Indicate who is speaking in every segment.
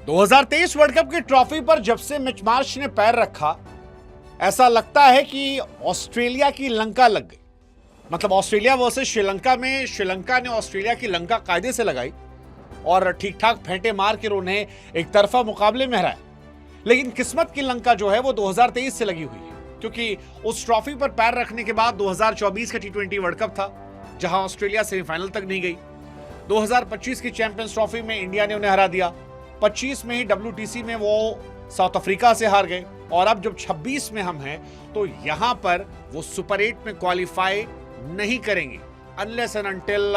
Speaker 1: 2023 world cup की trophy पर जब से मिच मार्श ने पैर रखा, ऐसा लगता है कि ऑस्ट्रेलिया की लंका लग गई। मतलब ऑस्ट्रेलिया वर्सेस श्रीलंका में श्रीलंका ने ऑस्ट्रेलिया की लंका कायदे से लगाई और ठीक ठाक फेंटे मार कर उन्हें एक तरफा मुकाबले में हराया। लेकिन किस्मत की लंका जो है वो 2023 से लगी हुई है, क्योंकि उस ट्रॉफी पर पैर रखने के बाद 2024 का T20 वर्ल्ड कप था, जहां ऑस्ट्रेलिया सेमीफाइनल तक नहीं गई। 2025 की चैंपियंस ट्रॉफी में इंडिया ने उन्हें हरा दिया। 25 में ही WTC में वो साउथ अफ्रीका से हार गए और अब जब 26 में हम हैं तो यहां पर वो सुपर 8 में क्वालिफाई नहीं करेंगे अनलेस एंड अनटिल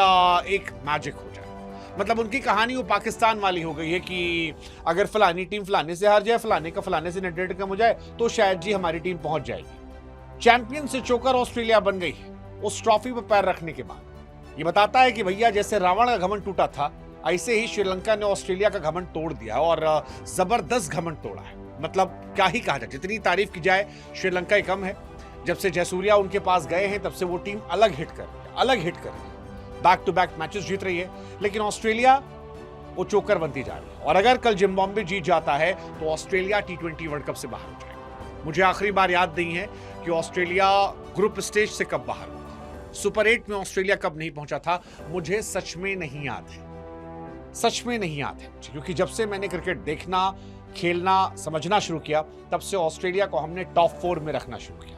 Speaker 1: एक मैजिक हो जाए। मतलब उनकी कहानी वो पाकिस्तान वाली हो गई है कि अगर फलानी टीम फलाने से हार जाए, फलाने का फलाने से नेट रेट कम हो जाए तो शायद जी हमारी टीम पहुंच जाएगी। चैंपियन से चोकर ऑस्ट्रेलिया बन गई है उस ट्रॉफी पर पैर रखने के बाद। ये बताता है कि भैया जैसे रावण का घमंड टूटा था, ऐसे ही श्रीलंका ने ऑस्ट्रेलिया का घमंड तोड़ दिया और जबरदस्त घमंड तोड़ा है। मतलब क्या ही कहा जाए, जितनी तारीफ की जाए श्रीलंका ही कम है। जब से जयसूर्या उनके पास गए हैं तब से वो टीम अलग हिट कर रही है, बैक टू बैक मैचेस जीत रही है। लेकिन ऑस्ट्रेलिया वो चोकर बनती जा रही है और अगर कल जिम्बाब्वे जीत जाता है तो ऑस्ट्रेलिया T20 वर्ल्ड कप से बाहर हो जाएगा। मुझे आखिरी बार याद नहीं है कि ऑस्ट्रेलिया ग्रुप स्टेज से कब बाहर हुआ था, सुपर 8 में ऑस्ट्रेलिया कब नहीं पहुंचा था, मुझे सच में नहीं याद है। सच में नहीं याद है, क्योंकि जब से मैंने क्रिकेट देखना, खेलना, समझना शुरू किया तब से ऑस्ट्रेलिया को हमने टॉप 4 में रखना शुरू किया।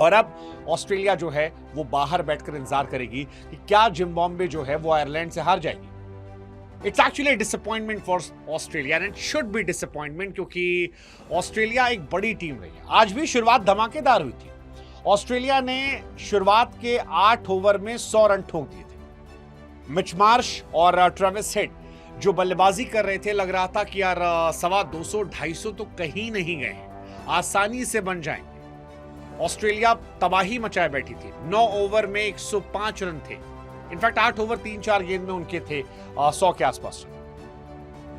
Speaker 1: और अब ऑस्ट्रेलिया जो है वो बाहर बैठकर इंतजार करेगी कि क्या जिम्बाब्वे जो है वो आयरलैंड से हार जाएगी। It's actually disappointment for Australia and it should be disappointment, क्योंकि ऑस्ट्रेलिया एक बड़ी टीम रही है। आज भी शुरुआत धमाकेदार हुई थी। ऑस्ट्रेलिया ने शुरुआत के 8 ओवर में 100 रन ठोक दिए थे। मिच मार्श और ट्रेविस हेड जो बल्लेबाजी कर रहे थे, लग रहा था कि यार 250 250 तो कहीं नहीं गए, आसानी से बन जाएंगे। ऑस्ट्रेलिया तबाही मचाए बैठी थी। 9 ओवर में 105 रन थे। इनफैक्ट 8 ओवर 3-4 गेंद में उनके थे 100 के आसपास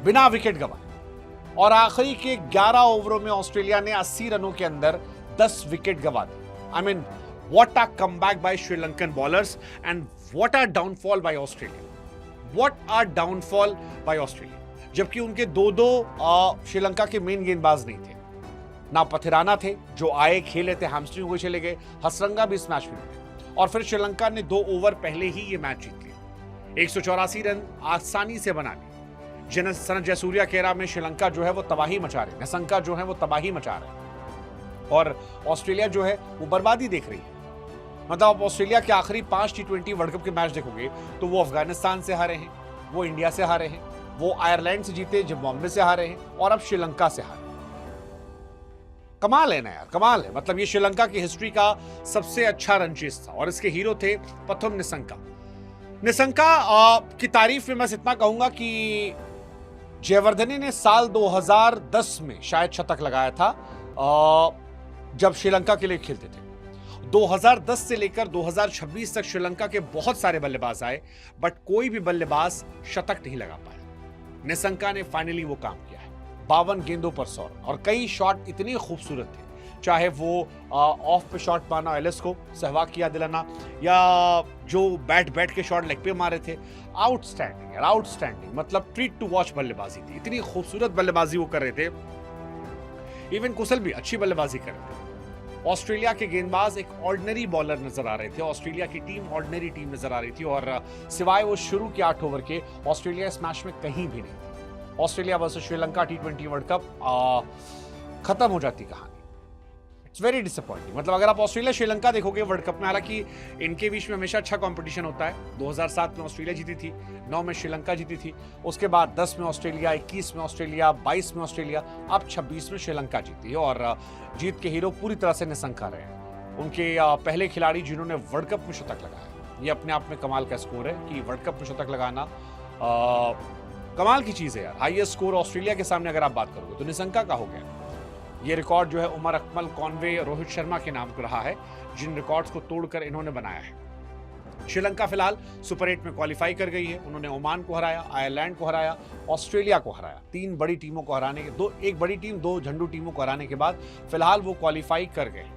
Speaker 1: बिना विकेट गंवाए। और आखिरी के 11 ओवरों में ऑस्ट्रेलिया ने 80 रनों के अंदर 10 विकेट गंवा दी। I mean what a comeback by Sri Lankan bowlers and what a downfall by Australia. What a downfall by Australia. जबकि उनके दो श्रीलंका के मेन गेंदबाज नहीं थे। ना पथिराना थे जो आए, खेले थे, हैमस्ट्रिंग हुए चले गए। हसरंगा भी इस मैच में थे और फिर श्रीलंका ने 2 ओवर पहले ही ये मैच जीत लिया। 184 रन आसानी से बना लिए। सनत जयसूर्या केरा में श्रीलंका जो है वो तबाही मचा रहे, निशंका जो है वो तबाही मचा रहे और ऑस्ट्रेलिया जो है वो बर्बादी देख रही है। मतलब आप ऑस्ट्रेलिया के आखिरी 5 T20 वर्ल्ड कप के मैच देखोगे तो वो अफगानिस्तान से हारे हैं, वो इंडिया से हारे हैं, वो आयरलैंड से जीते, जिम्बाब्वे से हारे हैं और अब श्रीलंका से हारे। कमाल है ना यार, कमाल है। मतलब ये श्रीलंका की हिस्ट्री का सबसे अच्छा रन चेस था और इसके हीरो थे पथुम निशंका। की तारीफ में मैं इतना कहूंगा कि जयवर्धने ने साल 2010 में शायद शतक लगाया था जब श्रीलंका के लिए खेलते थे। 2010 से लेकर 2026 तक श्रीलंका के बहुत सारे बल्लेबाज आए बट कोई भी बल्लेबाज शतक नहीं लगा पाया। निशंका ने फाइनली वो काम किया है। 52 गेंदों पर 100 और कई शॉट इतने खूबसूरत थे, चाहे वो ऑफ पे शॉट मारना एलिस को, सहवाग की याद दिलाना, या जो बैट के शॉट लेग पे मारे थे। आउटस्टैंडिंग यार, आउटस्टैंडिंग। मतलब ट्रीट टू वॉच बल्लेबाजी थी। इतनी खूबसूरत बल्लेबाजी वो कर रहे थे। इवन कुशल भी अच्छी बल्लेबाजी कर रहे थे। ऑस्ट्रेलिया के गेंदबाज एक ऑर्डिनरी बॉलर नजर आ रहे थे, ऑस्ट्रेलिया की टीम ऑर्डिनरी टीम नजर आ रही थी और सिवाय वो शुरू के 8 ओवर के ऑस्ट्रेलिया इस मैच में कहीं भी नहीं थी। Australia versus Sri Lanka T20 world cup खत्म हो जाती कहानी। It's very disappointing. मतलब अगर आप ऑस्ट्रेलिया श्रीलंका देखोगे वर्ल्ड कप में, हालांकि इनके बीच में हमेशा अच्छा कंपटीशन होता है। 2007 में ऑस्ट्रेलिया जीती थी, 9 में श्रीलंका जीती थी, उसके बाद 10 में ऑस्ट्रेलिया, 21 में ऑस्ट्रेलिया, 22 में ऑस्ट्रेलिया, अब 26 में श्रीलंका जीती है और जीत के हीरो पूरी तरह से निशंका रहे हैं। उनके पहले खिलाड़ी जिन्होंने वर्ल्ड कप में शतक लगाया। ये अपने आप में कमाल का स्कोर है कि वर्ल्ड कप में शतक लगाना कमाल की चीज है यार। हाईएस्ट स्कोर ऑस्ट्रेलिया के सामने अगर आप बात करोगे तो निशंका का हो गया। ये रिकॉर्ड जो है उमर अकमल, कॉनवे, रोहित शर्मा के नाम को रहा है, जिन रिकॉर्ड्स को तोड़कर इन्होंने बनाया है। श्रीलंका फिलहाल सुपर 8 में क्वालिफाई कर गई है। उन्होंने ओमान को हराया, आयरलैंड को हराया, ऑस्ट्रेलिया को हराया। 3 बड़ी टीमों को हराने के एक बड़ी टीम, 2 झंडू टीमों को हराने के बाद फिलहाल वो क्वालिफाई कर गए।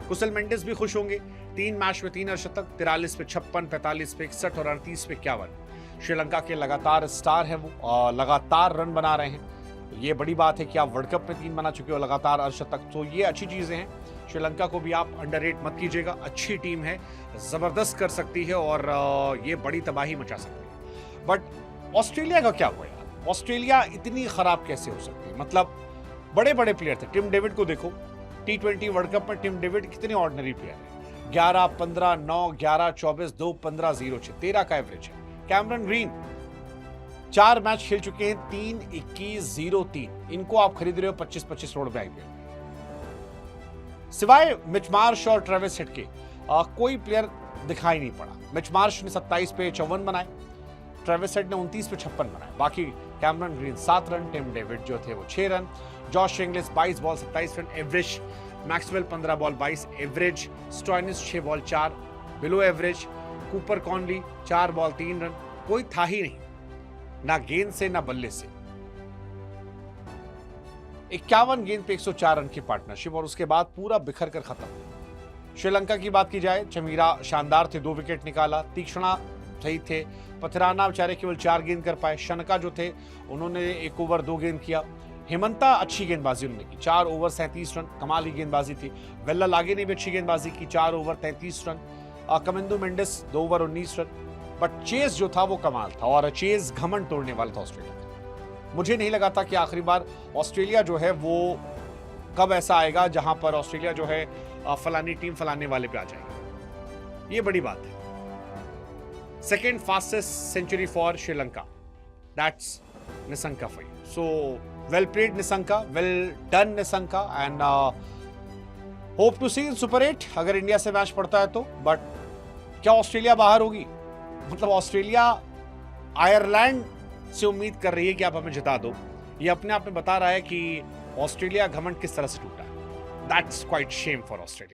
Speaker 1: कुशल मेंडिस भी खुश होंगे। 3 मैच में 3 अर्धशतक, 43 पे 56, 45 पे 61 और 38 पे 51। श्रीलंका के लगातार स्टार हैं, वो लगातार रन बना रहे हैं। ये बड़ी बात है कि आप वर्ल्ड कप में 3 बना चुके हो लगातार अर्धशतक, तो ये अच्छी चीजें हैं। श्रीलंका को भी आप अंडररेट मत कीजिएगा, अच्छी टीम है, जबरदस्त कर सकती है और ये बड़ी तबाही मचा सकती है। बट ऑस्ट्रेलिया का क्या हुआ यार? ऑस्ट्रेलिया इतनी खराब कैसे हो सकती है? मतलब बड़े बड़े प्लेयर थे। टिम डेविड को देखो, T20 वर्ल्ड कप में टिम डेविड कितने ऑर्डिनरी प्लेयर है। 11, 15, 9, 11, 24, 2, 15, 0, 6, 13 का एवरेज है। कैमरन ग्रीन 4 मैच खेल चुके हैं, 3, 21, 0, 3। इनको आप खरीद रहे हो 25-25 करोड़ में आईपीएल। सिवाय मिच मार्श और ट्रेविस हेड के कोई प्लेयर दिखाई नहीं पड़ा। मिच मार्श ने 27 पे 54 बनाए, ट्रेविस हेड ने 29 पे 56 बनाए। बाकी Cameron Green 7 run, Tim David जो थे वो 6 run, Josh Inglis 22 ball 27 run average, Maxwell 15 ball 22 average, Stoinis 6 ball 4 below average, Cooper Connolly 4 ball 3 run. कोई था ही नहीं, ना गेंद से ना बल्ले से। 51 गेंद पे 104 रन की पार्टनरशिप और उसके बाद पूरा बिखर कर खत्म। श्रीलंका की बात की जाए, चमीरा शानदार थे, 2 विकेट निकाला, तीक्ष्णा सही थे, पथराना बेचारे केवल 4 गेंद कर पाए, शनका जो थे उन्होंने 1 ओवर 2 गेंद किया, हेमंता अच्छी गेंदबाजी उन्होंने की, 4 ओवर 37 रन, कमाल की गेंदबाजी थी। वेल्ला लागे ने भी अच्छी गेंदबाजी की, 4 over 33 run, Kamindu Mendis 2 over 19 run. But chase जो था वो कमाल था और चेज घमंड तोड़ने वाला था ऑस्ट्रेलिया का। मुझे नहीं लगा था कि आखिरी बार ऑस्ट्रेलिया जो है वो कब ऐसा आएगा जहां पर ऑस्ट्रेलिया जो है फलानी टीम फलाने वाले पे आ जाएगी। ये बड़ी बात है। Second fastest century for Sri Lanka, that's Nissanka for you. So well played Nissanka, well done Nissanka and hope to see in super 8 अगर इंडिया से मैच पड़ता है तो। बट क्या ऑस्ट्रेलिया बाहर होगी? मतलब ऑस्ट्रेलिया आयरलैंड से उम्मीद कर रही है कि आप हमें जिता दो। ये अपने आप में बता रहा है कि ऑस्ट्रेलिया घमंड किस तरह से टूटा है। That's quite Shem for Australia.